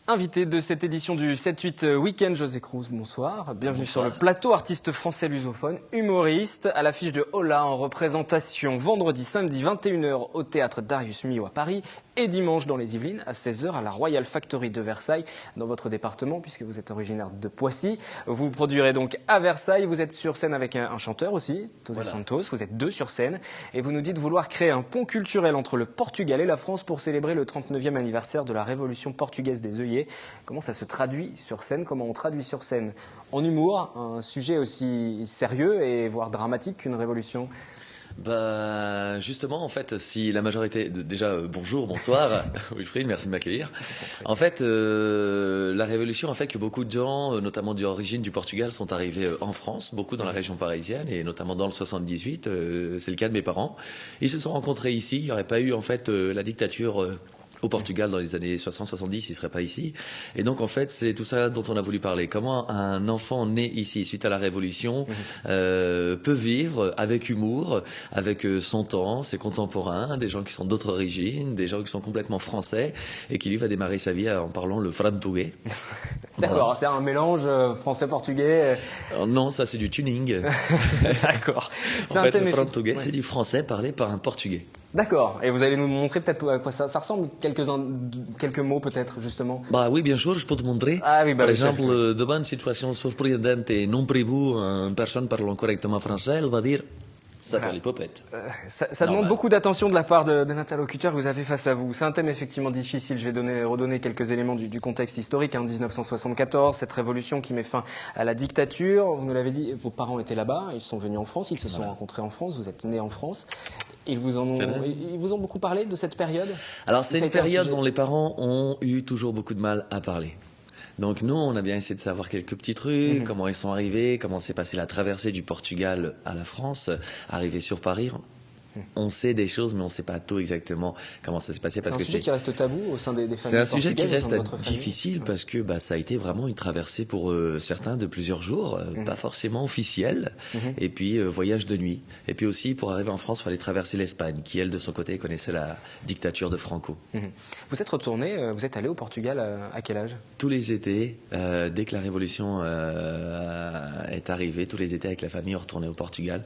Invité de cette édition du 7-8 Week-end, José Cruz, bonsoir. Bienvenue sur le plateau, artiste français lusophone, humoriste, à l'affiche de Hola en représentation vendredi, samedi 21h au théâtre Darius Milhaud à Paris et dimanche dans les Yvelines à 16h à la Royal Factory de Versailles, dans votre département puisque vous êtes originaire de Poissy. Vous produirez donc à Versailles, vous êtes sur scène avec un chanteur aussi, Tosé Santos, vous êtes deux sur scène et vous nous dites vouloir créer un pont culturel entre le Portugal et la France pour célébrer le 39e anniversaire de la Révolution portugaise des œillets. Comment ça se traduit sur scène? Comment on traduit sur scène en humour un sujet aussi sérieux et voire dramatique qu'une révolution? Bah justement, en fait, si la majorité... Déjà, bonjour, bonsoir, Wilfried, merci de m'accueillir. En fait, la Révolution a fait que beaucoup de gens, notamment d'origine du Portugal, sont arrivés en France, beaucoup dans la région parisienne, et notamment dans le 78, c'est le cas de mes parents. Ils se sont rencontrés ici, il n'y aurait pas eu en fait la dictature... au Portugal dans les années 60-70, il ne serait pas ici. Et donc, en fait, c'est tout ça dont on a voulu parler. Comment un enfant né ici, suite à la Révolution, peut vivre avec humour, avec son temps, ses contemporains, des gens qui sont d'autres origines, des gens qui sont complètement français, et qui lui va démarrer sa vie en parlant le frantuguês. D'accord, voilà. C'est un mélange français-portugais. Non, ça c'est du tuning. D'accord. En fait, le frantuguês, c'est du français parlé par un portugais. D'accord. Et vous allez nous montrer peut-être à quoi ça ressemble, quelques mots peut-être, justement. Bah oui, bien sûr, je peux te montrer. Ah oui, bah Par oui, exemple, devant une situation surprenante et non prévue, une personne parlant correctement français, elle va dire ça pour les popettes. Ça demande beaucoup d'attention de la part de l'interlocuteur que vous avez face à vous. C'est un thème effectivement difficile. Je vais redonner quelques éléments du contexte historique. 1974, cette révolution qui met fin à la dictature. Vous nous l'avez dit, vos parents étaient là-bas, ils sont venus en France, ils se sont rencontrés en France, vous êtes nés en France. Ils vous ont beaucoup parlé de cette période? Alors c'est une période dont les parents ont eu toujours beaucoup de mal à parler. Donc nous, on a bien essayé de savoir quelques petits trucs, comment ils sont arrivés, comment s'est passée la traversée du Portugal à la France, arriver sur Paris. On sait des choses, mais on ne sait pas tout exactement comment ça s'est passé. C'est un sujet qui reste tabou au sein des familles portugaises. C'est un sujet qui reste difficile parce que ça a été vraiment une traversée pour certains de plusieurs jours, pas forcément officielle, et puis voyage de nuit. Et puis aussi, pour arriver en France, il fallait traverser l'Espagne, qui elle, de son côté, connaissait la dictature de Franco. Vous êtes retourné, vous êtes allé au Portugal à quel âge? Tous les étés, dès que la Révolution est arrivée, tous les étés avec la famille, on retournait au Portugal.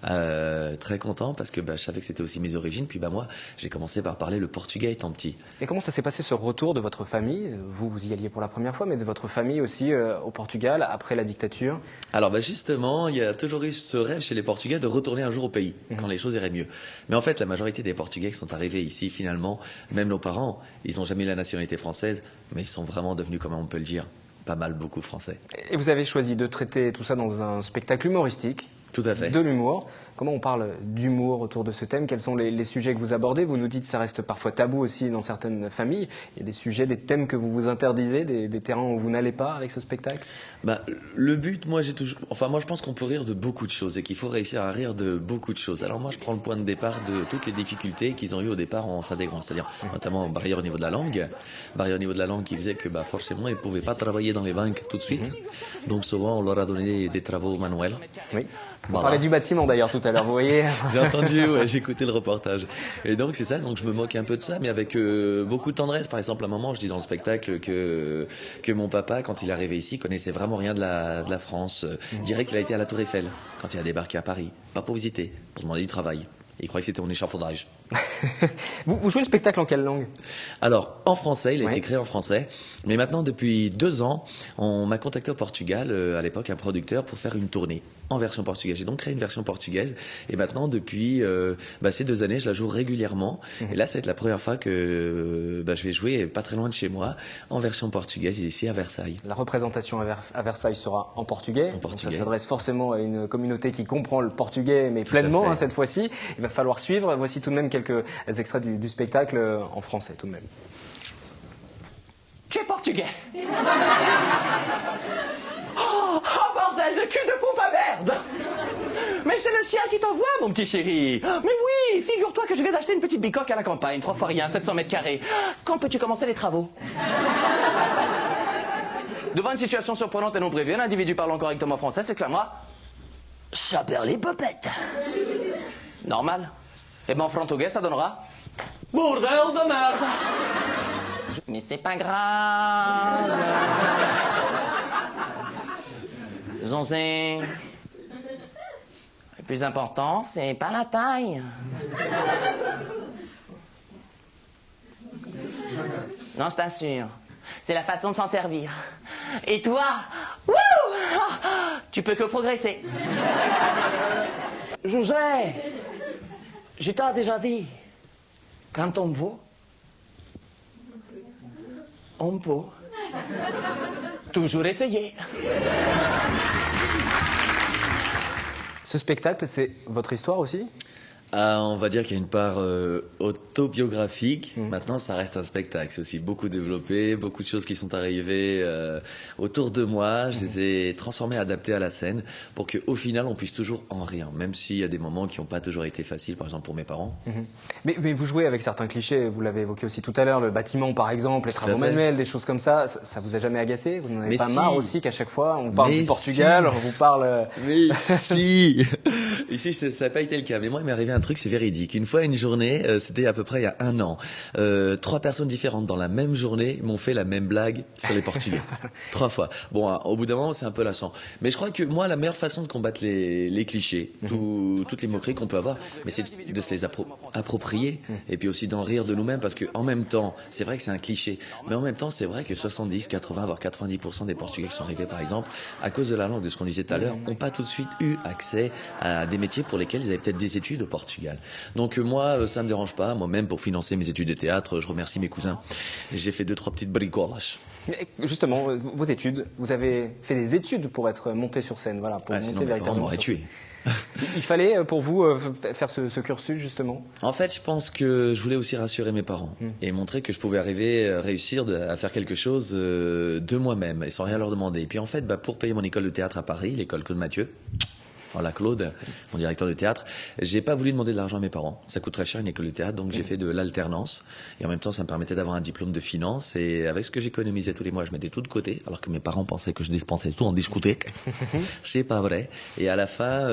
Très content parce que je savais que c'était aussi mes origines. Puis moi, j'ai commencé par parler le portugais étant petit. Et comment ça s'est passé ce retour de votre famille? Vous y alliez pour la première fois, mais de votre famille aussi au Portugal après la dictature? Alors justement, il y a toujours eu ce rêve chez les Portugais de retourner un jour au pays, quand les choses iraient mieux. Mais en fait, la majorité des Portugais qui sont arrivés ici, finalement, même nos parents, ils n'ont jamais eu la nationalité française, mais ils sont vraiment devenus, comment on peut le dire, pas mal beaucoup français. Et vous avez choisi de traiter tout ça dans un spectacle humoristique? Tout à fait. De l'humour. Comment on parle d'humour autour de ce thème? Quels sont les sujets que vous abordez? Vous nous dites que ça reste parfois tabou aussi dans certaines familles. Il y a des sujets, des thèmes que vous vous interdisez, des terrains où vous n'allez pas avec ce spectacle? Le but, moi je pense qu'on peut rire de beaucoup de choses et qu'il faut réussir à rire de beaucoup de choses. Alors moi je prends le point de départ de toutes les difficultés qu'ils ont eues au départ en s'intégrant, c'est-à-dire notamment barrière au niveau de la langue, qui faisait que forcément ils ne pouvaient pas travailler dans les banques tout de suite. Donc souvent on leur a donné des travaux manuels. Oui. On parlait du bâtiment d'ailleurs tout à l'heure, vous voyez. J'ai entendu, ouais, j'ai écouté le reportage. Et donc c'est ça, donc je me moque un peu de ça, mais avec beaucoup de tendresse. Par exemple, à un moment, je dis dans le spectacle que mon papa, quand il est arrivé ici, connaissait vraiment rien de la France. Il dirait qu'il a été à la Tour Eiffel quand il a débarqué à Paris, pas pour visiter, pour demander du travail. Il croyait que c'était mon échafaudage. Vous jouez le spectacle en quelle langue? Alors, en français, il a été créé en français. Mais maintenant, depuis 2 ans, on m'a contacté au Portugal, à l'époque, un producteur, pour faire une tournée en version portugaise. J'ai donc créé une version portugaise. Et maintenant, depuis ces 2 années, je la joue régulièrement. Et là, ça va être la première fois que je vais jouer pas très loin de chez moi, en version portugaise, ici à Versailles. La représentation à Versailles sera en portugais. Donc ça s'adresse forcément à une communauté qui comprend le portugais, mais pleinement cette fois-ci. Il va falloir suivre. Voici tout de même quelques extraits du spectacle en français tout de même. Tu es portugais. Oh, bordel de cul de pompe à merde. Mais c'est le sien qui t'envoie, mon petit chéri. Mais oui, figure-toi que je viens d'acheter une petite bicoque à la campagne, 3 fois rien, 700 mètres carrés. Quand peux-tu commencer les travaux? Devant une situation surprenante et non prévue, un individu parlant correctement français s'exclamera « Ça perd les popettes !» Normal. Et en frantuguais, ça donnera « Bordel de merde !» Mais c'est pas grave. Zonzé. Le plus important, c'est pas la taille. Non, je t'assure. C'est la façon de s'en servir. Et toi, wouh, tu peux que progresser. José, je t'ai déjà dit, quand on veut, on peut toujours essayer. Ce spectacle, c'est votre histoire aussi? On va dire qu'il y a une part autobiographique. Maintenant, ça reste un spectacle. C'est aussi beaucoup développé, beaucoup de choses qui sont arrivées autour de moi. Je les ai transformées, adaptées à la scène pour qu'au final, on puisse toujours en rire. Même s'il y a des moments qui n'ont pas toujours été faciles, par exemple pour mes parents. Mais vous jouez avec certains clichés, vous l'avez évoqué aussi tout à l'heure, le bâtiment par exemple, les travaux manuels, des choses comme ça. Ça vous a jamais agacé? Vous n'en avez pas marre aussi qu'à chaque fois, on parle du Portugal, on vous parle... Mais si. Ici, ça n'a pas été le cas. Mais moi, il m'est arrivé un truc, c'est véridique. Une fois, une journée, c'était à peu près il y a 1 an. 3 personnes différentes dans la même journée m'ont fait la même blague sur les Portugais. 3 fois. Bon, au bout d'un moment, c'est un peu lassant. Mais je crois que moi, la meilleure façon de combattre les clichés, toutes les moqueries qu'on peut avoir, mais c'est de se les approprier et puis aussi d'en rire de nous-mêmes parce que en même temps, c'est vrai que c'est un cliché, mais en même temps, c'est vrai que 70, 80, voire 90% des Portugais qui sont arrivés, par exemple, à cause de la langue, de ce qu'on disait tout à l'heure, n'ont pas tout de suite eu accès à des métiers pour lesquels ils avaient peut-être des études au Portugal. Donc moi, ça me dérange pas. Moi-même, pour financer mes études de théâtre, je remercie mes cousins. J'ai fait 2-3 petites bricolages. Mais justement, vos études, vous avez fait des études pour être monté sur scène, voilà, pour monter sinon, véritablement m'aurait sur tué. scène. Il fallait pour vous faire ce cursus justement? En fait, je pense que je voulais aussi rassurer mes parents et montrer que je pouvais réussir à faire quelque chose de moi-même et sans rien leur demander. Et puis en fait, pour payer mon école de théâtre à Paris, l'école Claude Mathieu, voilà Claude, mon directeur de théâtre, j'ai pas voulu demander de l'argent à mes parents. Ça coûte très cher une école de théâtre, donc j'ai fait de l'alternance. Et en même temps, ça me permettait d'avoir un diplôme de finance. Et avec ce que j'économisais tous les mois, je mettais tout de côté, alors que mes parents pensaient que je dépensais tout en discothèque. C'est pas vrai. Et à la fin,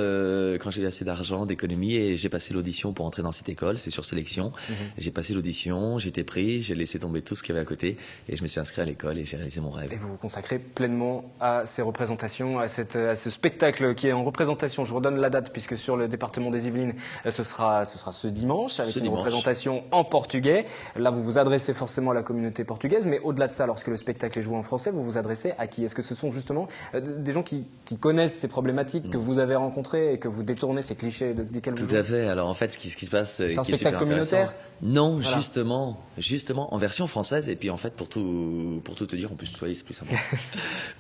quand j'ai eu assez d'argent, d'économie, et j'ai passé l'audition pour entrer dans cette école, c'est sur sélection. J'ai passé l'audition, j'ai été pris, j'ai laissé tomber tout ce qu'il y avait à côté, et je me suis inscrit à l'école et j'ai réalisé mon rêve. Et vous vous consacrez pleinement à ces représentations, à ce spectacle qui est en représentation. Je vous redonne la date puisque sur le département des Yvelines, ce sera ce dimanche avec une représentation en portugais. Là, vous vous adressez forcément à la communauté portugaise, mais au-delà de ça, lorsque le spectacle est joué en français, vous vous adressez à qui? Est-ce que ce sont justement des gens qui connaissent ces problématiques que vous avez rencontrées et que vous détournez ces clichés desquels vous jouez? Tout à fait. Alors en fait, ce qui se passe, c'est un spectacle communautaire? Non, voilà. justement, en version française. Et puis en fait, pour tout te dire, on peut se tutoyer, c'est plus sympa.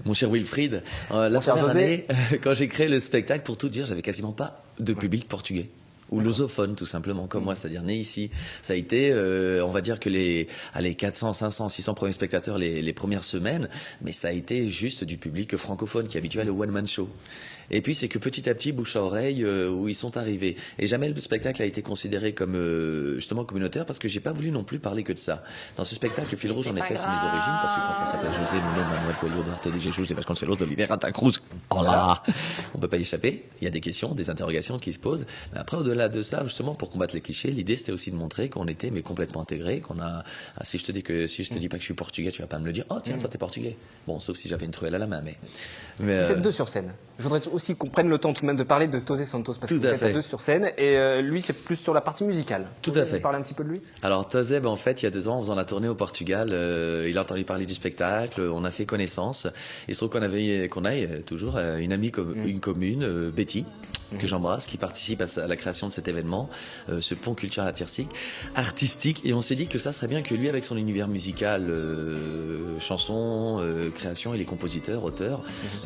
Mon cher Wilfried, la première année, quand j'ai créé le spectacle, pour tout dire, j'avais quasiment pas de public portugais. Ou lusophone, tout simplement, comme moi, c'est-à-dire né ici. Ça a été, on va dire que les 400, 500, 600 premiers spectateurs les premières semaines, mais ça a été juste du public francophone qui est habitué au one-man show. Et puis c'est que petit à petit, bouche à oreille, où ils sont arrivés. Et jamais le spectacle a été considéré comme justement communautaire parce que j'ai pas voulu non plus parler que de ça. Dans ce spectacle, le fil rouge, en effet, c'est mes origines parce que quand on s'appelle José Nuno Manuel Coelho Duarte de Jesus de Vasconcelos de Oliveira da Cruz, oh là, on peut pas y échapper. Il y a des questions, des interrogations qui se posent. Mais après, au-delà de ça, justement, pour combattre les clichés, l'idée c'était aussi de montrer qu'on était mais complètement intégrés, qu'on a. Si je te dis pas que je suis portugais, tu vas pas me le dire. Oh tiens, toi t'es portugais. Bon, sauf si j'avais une truelle à la main, mais. Vous êtes 2 sur scène. Je voudrais aussi qu'on prenne le temps tout de même de parler de Tosé Santos parce que vous êtes à 2 sur scène et lui c'est plus sur la partie musicale. Tout à fait. Vous parler un petit peu de lui? Alors Tosé, en fait, il y a 2 ans, en faisant la tournée au Portugal, il a entendu parler du spectacle, on a fait connaissance. Il se trouve qu'on a toujours une amie une commune, Betty, que j'embrasse, qui participe à la création de cet événement, ce pont culturel artistique. Et on s'est dit que ça serait bien que lui, avec son univers musical, chansons, création, il est compositeur, auteur,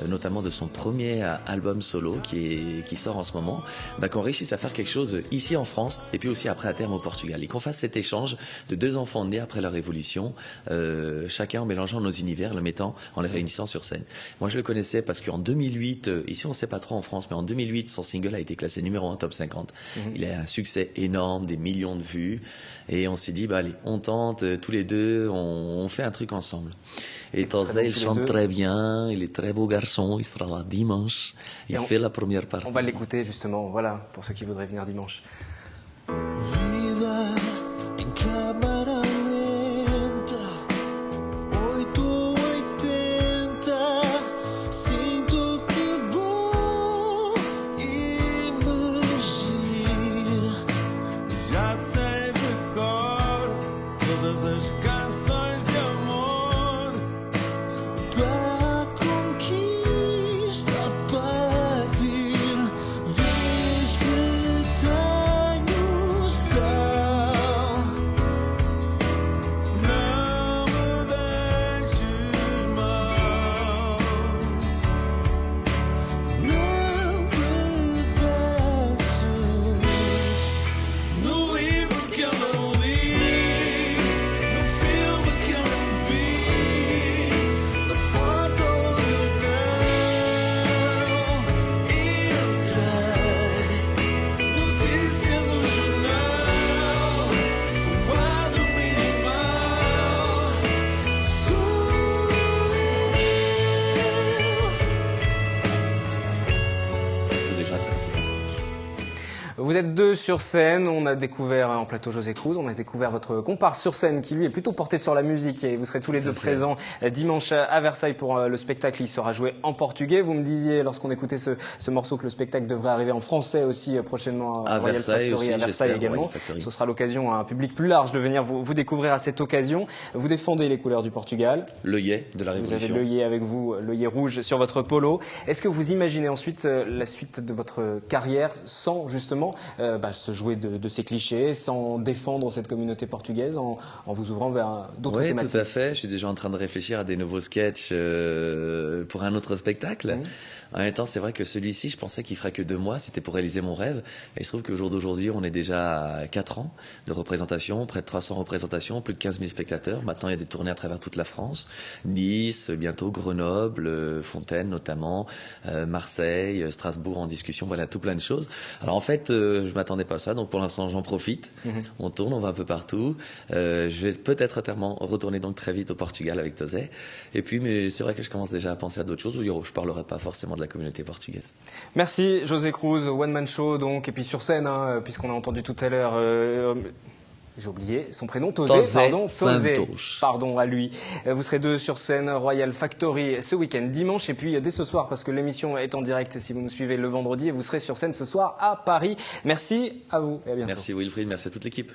notamment de son premier album solo qui sort en ce moment, qu'on réussisse à faire quelque chose ici en France et puis aussi après à terme au Portugal. Et qu'on fasse cet échange de 2 enfants nés après la Révolution, chacun en mélangeant nos univers, le mettant, en les réunissant sur scène. Moi, je le connaissais parce qu'en 2008, ici on ne sait pas trop en France, mais en 2008, son single a été classé numéro 1 top 50. Il a un succès énorme, des millions de vues. Et on s'est dit, allez, on tente, tous les deux, on fait un truc ensemble. Et Tosé, il chante très bien, il est très beau garçon, il sera là dimanche, il fait la première partie. On va l'écouter justement, voilà, pour ceux qui voudraient venir dimanche. Vida em câmara lenta, Vous êtes deux sur scène, on a découvert en plateau José Cruz, on a découvert votre comparse sur scène qui lui est plutôt porté sur la musique et vous serez tous les deux présents dimanche à Versailles pour le spectacle. Il sera joué en portugais. Vous me disiez lorsqu'on écoutait ce morceau que le spectacle devrait arriver en français aussi prochainement à Royal Versailles Factory, aussi, à Versailles également. Ce sera l'occasion à un public plus large de venir vous découvrir à cette occasion. Vous défendez les couleurs du Portugal. L'œillet de la Révolution. Vous avez l'œillet avec vous, l'œillet rouge sur votre polo. Est-ce que vous imaginez ensuite la suite de votre carrière sans justement se jouer de ces clichés, sans défendre cette communauté portugaise, en vous ouvrant vers d'autres thématiques? Oui, tout à fait. Je suis déjà en train de réfléchir à des nouveaux sketchs pour un autre spectacle. En même temps, c'est vrai que celui-ci, je pensais qu'il ferait que 2 mois. C'était pour réaliser mon rêve. Et il se trouve qu'au jour d'aujourd'hui, on est déjà à 4 ans de représentation, près de 300 représentations, plus de 15 000 spectateurs. Maintenant, il y a des tournées à travers toute la France. Nice, bientôt Grenoble, Fontaine notamment, Marseille, Strasbourg en discussion. Voilà, tout plein de choses. Alors en fait, je m'attendais pas à ça. Donc pour l'instant, j'en profite. On tourne, on va un peu partout. Je vais peut-être entièrement retourner donc très vite au Portugal avec Tosé. Et puis, mais c'est vrai que je commence déjà à penser à d'autres choses où je parlerai pas forcément de la communauté portugaise. Merci José Cruz, One Man Show donc, et puis sur scène, puisqu'on a entendu tout à l'heure, j'ai oublié son prénom, Tosé, pardon à lui. Vous serez deux sur scène, Royal Factory ce week-end, dimanche, et puis dès ce soir, parce que l'émission est en direct si vous nous suivez le vendredi, et vous serez sur scène ce soir à Paris. Merci à vous et à bientôt. Merci Wilfried, merci à toute l'équipe.